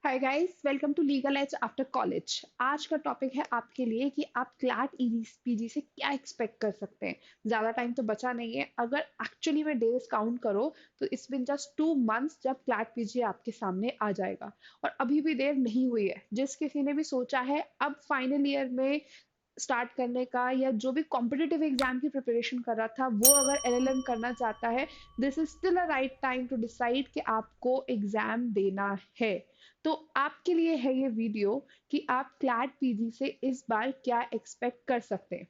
Hi guys, welcome to legal edge after college. आज का topic है आपके लिए कि आप क्लैट पीजी से क्या एक्सपेक्ट कर सकते हैं। ज़्यादा टाइम तो बचा नहीं है। अगर एक्चुअली में डेज काउंट करो तो इट्स बिन जस्ट 2 मंथ्स जब क्लैट पीजी आपके सामने आ जाएगा। और अभी भी देर नहीं हुई है। जिस किसी ने भी सोचा है अब फाइनल ईयर में स्टार्ट करने का या जो भी कॉम्पिटिटिव एग्जाम की प्रिपरेशन कर रहा था वो अगर एलएलएम करना चाहता है, this is still a right time to decide कि आपको एग्जाम देना है। तो आपके लिए है ये वीडियो कि आप क्लैट पीजी से इस बार क्या एक्सपेक्ट कर सकते हैं।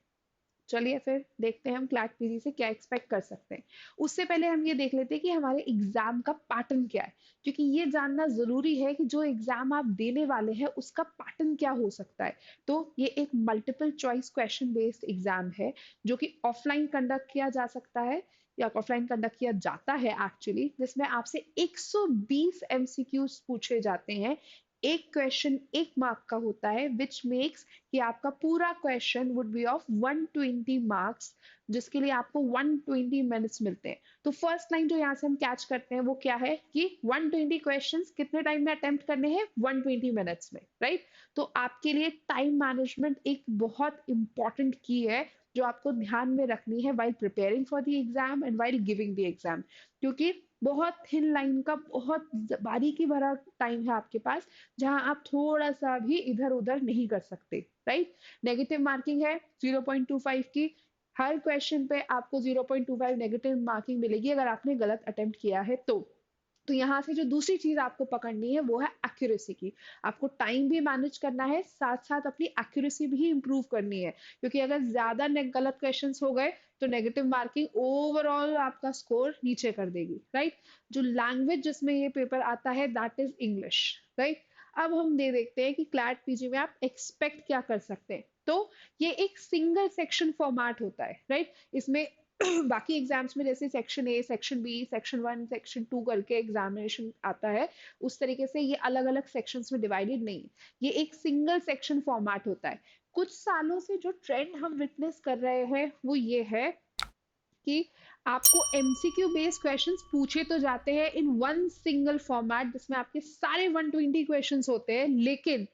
चलिए फिर देखते हैं हम क्लैट पीजी से क्या एक्सपेक्ट कर सकते हैं। उससे पहले हम ये देख लेते हैं कि हमारे एग्जाम का पैटर्न क्या है, क्योंकि ये जानना जरूरी है कि जो एग्जाम आप देने वाले हैं उसका पैटर्न क्या हो सकता है। तो ये एक multiple choice question based exam है जो कि ऑफलाइन कंडक्ट किया जा सकता है या ऑफलाइन कंडक्ट किया जाता है एक्चुअली, जिसमें आपसे 120 एमसीक्यूज पूछे जाते हैं। एक क्वेश्चन 1 मार्क का होता है, विच मेक्स कि आपका पूरा question would be of 120 marks, जिसके लिए आपको 120 मिनट्स मिलते हैं। तो फर्स्ट लाइन जो यहाँ से हम कैच करते हैं वो क्या है कि 120 क्वेश्चंस कितने टाइम में अटेम्प्ट करने हैं, 120 मिनट्स में, राइट। तो आपके लिए टाइम मैनेजमेंट एक बहुत इंपॉर्टेंट की है जो आपको ध्यान में रखनी है while preparing for the exam and while giving the exam. क्योंकि बहुत थिन लाइन का बहुत बारीकी भरा टाइम है आपके पास, जहां आप थोड़ा सा भी इधर उधर नहीं कर सकते, राइट। नेगेटिव मार्किंग है 0.25 की। हर क्वेश्चन पे आपको 0.25 नेगेटिव मार्किंग मिलेगी अगर आपने गलत अटेम्प्ट किया है तो यहाँ से जो दूसरी चीज आपको पकड़नी है वो है एक्यूरेसी की। आपको टाइम भी मैनेज करना है, साथ साथ अपनी एक्यूरेसी भी इंप्रूव करनी है, क्योंकि अगर ज्यादा गलत क्वेश्चंस हो गए तो नेगेटिव मार्किंग ओवरऑल आपका स्कोर नीचे कर देगी, राइट। जो लैंग्वेज जिसमें ये पेपर आता है दैट इज इंग्लिश, राइट। अब हम दे देखते हैं कि क्लैट पीजी में आप एक्सपेक्ट क्या कर सकते हैं। तो ये एक सिंगल सेक्शन फॉर्मेट होता है, राइट। इसमें बाकी एग्जाम्स में जैसे section A, section B, section 1, section 2 करके एग्जामिनेशन आता है, उस तरीके से ये अलग अलग सेक्शंस में डिवाइडेड नहीं है। ये एक सिंगल सेक्शन फॉर्मेट होता है। कुछ सालों से जो ट्रेंड हम विटनेस कर रहे हैं वो ये है कि आपको एमसीक्यू बेस्ड क्वेश्चंस पूछे तो जाते हैं इन वन सिंगल फॉर्मेट जिसमें आपके सारे 120 क्वेश्चंस होते हैं, लेकिन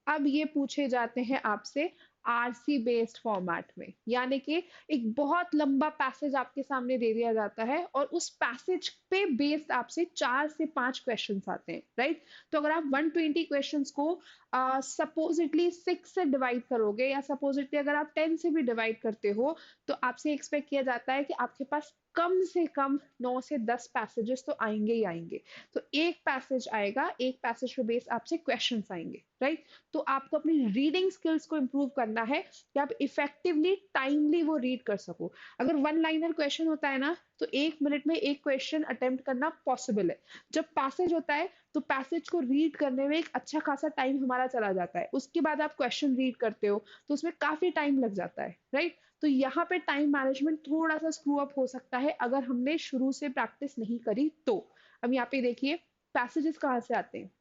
अब ये पूछे जाते हैं आपसे आरसी बेस्ड फॉर्मेट में। यानी कि एक बहुत लंबा पैसेज आपके सामने दे दिया जाता है और उस पैसेज पे बेस्ड आपसे 4 से 5 क्वेश्चंस आते हैं, राइट। तो अगर आप 120 क्वेश्चंस को सपोजिटली 6 से डिवाइड करोगे या सपोजिटली अगर आप 10 से भी डिवाइड करते हो, तो आपसे एक्सपेक्ट किया जाता है कि आपके पास कम से कम 9 से 10 पैसेजेस तो आएंगे ही आएंगे। तो एक पैसेज आएगा, एक पैसेज पे बेस आपसे क्वेश्चंस आएंगे, राइट। तो आपको अपनी रीडिंग स्किल्स को इम्प्रूव करना है कि आप इफेक्टिवली टाइमली वो रीड कर सको। अगर वन लाइनर क्वेश्चन होता है ना, तो 1 मिनट में एक क्वेश्चन अटेम्प्ट करना पॉसिबल है। जब पैसेज होता है तो पैसेज को रीड करने में एक अच्छा खासा टाइम हमारा चला जाता है, उसके बाद आप क्वेश्चन रीड करते हो तो उसमें काफी टाइम लग जाता है, राइट। तो यहाँ पे टाइम मैनेजमेंट थोड़ा सा स्क्रू अप हो सकता है अगर हमने शुरू से प्रैक्टिस नहीं करी तो। अब यहाँ पे देखिए पैसेजेस कहाँ से आते हैं।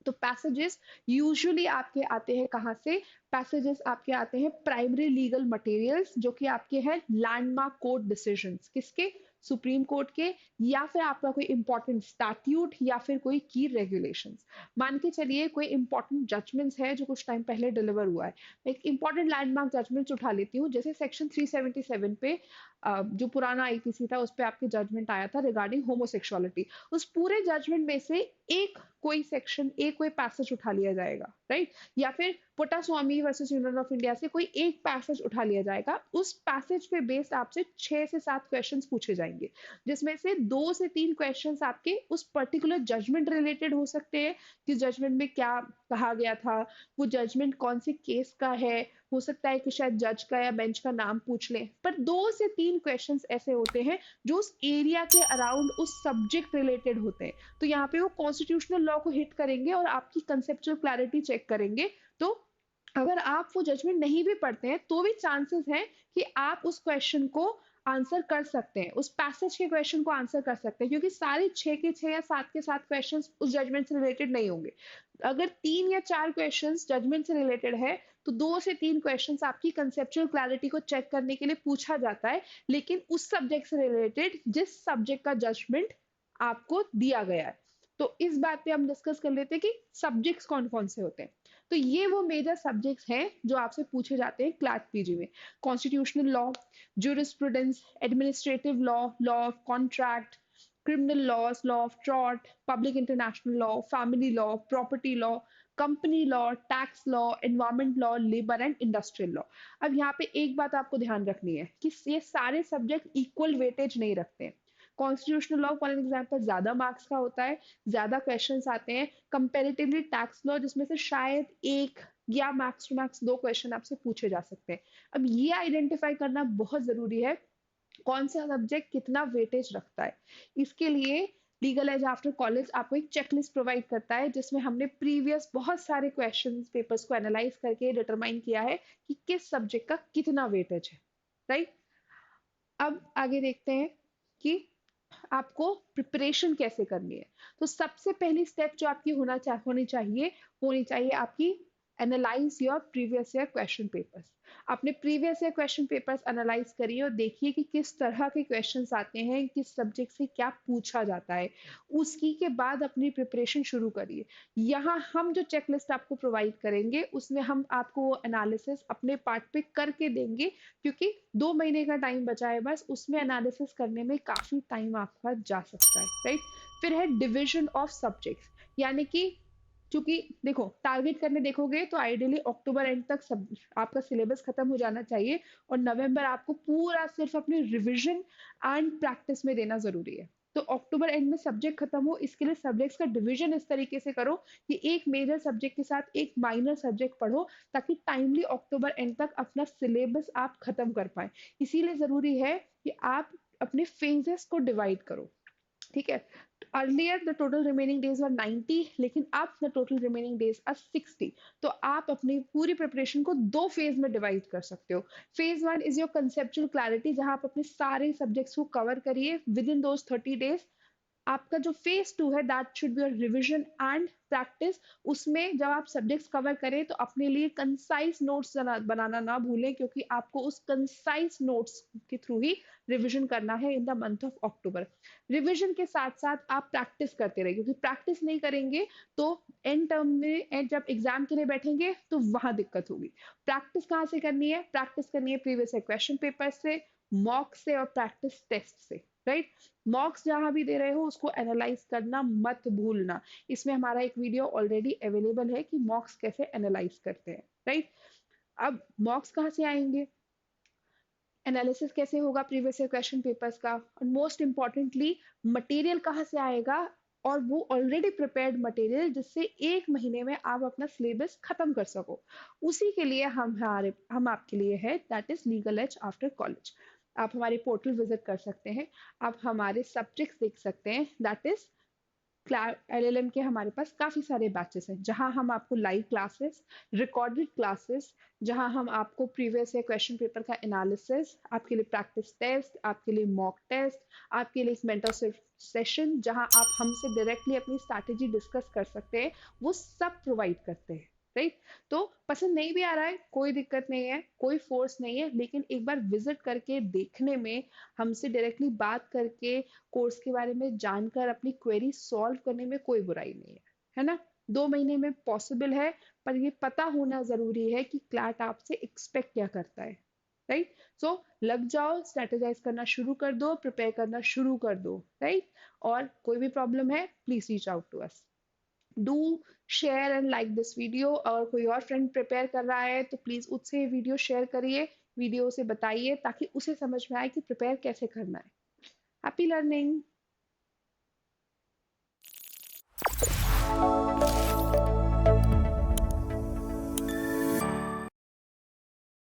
तो पैसेजेस यूजुअली आपके आते हैं कहाँ से, पैसेजेस आपके आते हैं प्राइमरी लीगल मटेरियल्स जो कि आपके हैं लैंडमार्क कोर्ट डिसीजंस, किसके, सुप्रीम कोर्ट के, या फिर आपका कोई इंपॉर्टेंट स्टैट्यूट या फिर कोई की रेगुलेशंस। मान के चलिए कोई इंपॉर्टेंट जजमेंट्स है जो कुछ टाइम पहले डिलीवर हुआ है। मैं एक इंपॉर्टेंट लैंडमार्क जजमेंट्स उठा लेती हूँ, जैसे सेक्शन 377 पे जो पुराना आईपीसी था उस पे आपके जजमेंट आया था रिगार्डिंग होमोसेक्सुअलिटी। उस पूरे जजमेंट में से एक कोई सेक्शन, एक कोई पैसेज उठा लिया जाएगा, राइट। या फिर Puttaswamy versus union of India से कोई एक पैसेज उठा लिया जाएगा। उस पैसेज पे बेस्ड आपसे 6 से 7 क्वेश्चंस पूछे जाएंगे, जिसमें से 2 से 3 क्वेश्चंस आपके उस पर्टिकुलर जजमेंट रिलेटेड हो सकते हैं कि जजमेंट में क्या कहा गया था, वो जजमेंट कौन से केस का है। हो सकता है कि शायद जज का या बेंच का नाम पूछ लें, पर 2 से 3 क्वेश्चंस ऐसे होते हैं जो उस एरिया के अराउंड उस सब्जेक्ट रिलेटेड होते हैं। तो यहाँ पे वो कॉन्स्टिट्यूशनल लॉ को हिट करेंगे और आपकी कंसेप्चुअल क्लैरिटी चेक करेंगे। तो अगर आप वो जजमेंट नहीं भी पढ़ते हैं तो भी चांसेस हैं कि आप उस क्वेश्चन को आंसर कर सकते हैं, उस पैसेज के क्वेश्चन को आंसर कर सकते हैं, क्योंकि सारे 6 के 6 या 7 के 7 क्वेश्चंस उस जजमेंट से रिलेटेड नहीं होंगे। अगर 3 या 4 क्वेश्चंस जजमेंट से रिलेटेड है तो 2 से 3 क्वेश्चंस आपकी कंसेप्चुअल क्लैरिटी को चेक करने के लिए पूछा जाता है, लेकिन उस सब्जेक्ट से रिलेटेड जिस सब्जेक्ट का जजमेंट आपको दिया गया है। तो इस बात पे हम डिस्कस कर लेते हैं कि सब्जेक्ट्स कौन कौन से होते हैं। तो ये वो मेजर सब्जेक्ट्स हैं जो आपसे पूछे जाते हैं क्लास पीजी में। Constitutional law, jurisprudence, administrative law, law of contract, criminal laws, law of tort, public international law, family law, property law, company law, tax law, environment law, labour and industrial law. अब यहाँ पे एक बात आपको ध्यान रखनी है कि ये सारे सब्जेक्ट इक्वल वेटेज नहीं रखते हैं। कॉन्स्टिट्यूशनल लॉ फॉर एग्जाम्पल ज्यादा मार्क्स का होता है, ज्यादा क्वेश्चंस आते हैं कंपेरेटिवली टैक्स लॉ जिसमें से शायद एक या मैक्स टू मैक्स दो क्वेश्चन आपसे पूछे जा सकते हैं। अब ये आइडेंटिफाई करना बहुत जरूरी है कौन सा सब्जेक्ट कितना वेटेज रखता है। इसके लिए लीगल एज आफ्टर कॉलेज आपको एक चेकलिस्ट प्रोवाइड करता है जिसमें हमने प्रीवियस बहुत सारे क्वेश्चंस पेपर्स को एनालाइज करके डिटरमाइन किया है कि किस सब्जेक्ट का कितना वेटेज है। राइट, अब आगे देखते हैं कि आपको प्रिपरेशन कैसे करनी है। तो सबसे पहली स्टेप जो आपकी होनी चाहिए आपकी analyse your previous year question papers. अपने previous year question papers analyse करिए और देखिए कि किस तरह के क्वेश्चंस आते हैं, किस सब्जेक्ट से क्या पूछा जाता है। उसकी के बाद अपनी प्रिपरेशन शुरू करिए। यहाँ हम जो चेकलिस्ट आपको प्रोवाइड करेंगे उसमें हम आपको वो एनालिसिस अपने पार्ट पे करके देंगे, क्योंकि 2 महीने का टाइम बचा है बस, उसमें एनालिसिस करने में काफी टाइम आपका जा सकता है। राइट, फिर है डिविजन ऑफ सब्जेक्ट्स, यानी कि क्योंकि देखो टारगेट करने देखोगे तो आइडियली अक्टूबर एंड तक सब आपका सिलेबस खत्म हो जाना चाहिए और नवंबर आपको पूरा सिर्फ अपनी रिवीजन एंड प्रैक्टिस में देना जरूरी है। तो अक्टूबर एंड में सब्जेक्ट खत्म हो इसके लिए सब्जेक्ट्स का डिवीजन इस तरीके से करो कि एक मेजर सब्जेक्ट के साथ एक माइनर सब्जेक्ट पढ़ो, ताकि टाइमली अक्टूबर एंड तक अपना सिलेबस आप खत्म कर पाए। इसीलिए जरूरी है कि आप अपने फेजेस को डिवाइड करो। ठीक है, earlier the total remaining days were 90, लेकिन अब the total remaining days are 60। तो आप अपनी पूरी प्रिपरेशन को दो फेज में डिवाइड कर सकते हो। Phase one is your conceptual clarity, जहां आप अपने सारे सब्जेक्ट्स को कवर करिए विद इन दोज 30 डेज। आपका जो फेज टू है that should be revision and practice. उसमें जब आप सब्जेक्ट्स कवर करें तो अपने लिए कंसाइज नोट्स बनाना ना भूलें, क्योंकि आपको उस कंसाइज नोट्स के थ्रू ही रिविजन करना है in the month of October. Revision के साथ साथ आप प्रैक्टिस करते रहिए, क्योंकि प्रैक्टिस नहीं करेंगे तो एंड टर्म में जब एग्जाम के लिए बैठेंगे तो वहां दिक्कत होगी। प्रैक्टिस कहाँ से करनी है? प्रैक्टिस करनी है प्रीवियस क्वेश्चन पेपर से, मॉक से और प्रैक्टिस टेस्ट से। राइट, मॉक्स जहां भी दे रहे हो उसको एनालाइज करना मत भूलना। इसमें हमारा एक वीडियो ऑलरेडी अवेलेबल है कि मॉक्स कैसे एनालाइज करते हैं। राइट, अब मॉक्स कहाँ से आएंगे, एनालिसिस कैसे होगा प्रीवियस ईयर क्वेश्चन पेपर्स का, और मोस्ट इंपॉर्टेंटली मटेरियल कहाँ से आएगा, और वो ऑलरेडी प्रिपेयर्ड मटेरियल जिससे 1 महीने में आप अपना सिलेबस खत्म कर सको। उसी के लिए हम आपके लिए है, that is legal edge after college. आप हमारे पोर्टल विजिट कर सकते हैं, आप हमारे सब्जेक्ट्स देख सकते हैं, दैट इज एलएलएम के हमारे पास काफी सारे बैचेस हैं जहां हम आपको लाइव क्लासेस, रिकॉर्डेड क्लासेस, जहां हम आपको प्रीवियस ईयर क्वेश्चन पेपर का एनालिसिस, आपके लिए प्रैक्टिस टेस्ट, आपके लिए मॉक टेस्ट, आपके लिए मेंटरशिप सेशन जहां आप हमसे डायरेक्टली अपनी स्ट्रैटेजी डिस्कस कर सकते हैं, वो सब प्रोवाइड करते हैं। राइट, तो पसंद नहीं भी आ रहा है कोई दिक्कत नहीं है, कोई फोर्स नहीं है, लेकिन एक बार विजिट करके देखने में, हमसे डायरेक्टली बात करके कोर्स के बारे में जानकर अपनी क्वेरी सॉल्व करने में कोई बुराई नहीं है ना। 2 महीने में पॉसिबल है, पर ये पता होना जरूरी है कि क्लैट आपसे एक्सपेक्ट क्या करता है। राइट, सो लग जाओ, स्ट्रेटेजाइज करना शुरू कर दो, प्रिपेयर करना शुरू कर दो। राइट, और कोई भी प्रॉब्लम है please reach out to us. Do share and like this video, और कोई और फ्रेंड प्रिपेयर कर रहा है तो प्लीज उससे वीडियो शेयर करिए, वीडियो से बताइए ताकि उसे समझ में आए कि प्रिपेयर कैसे करना है। Happy learning.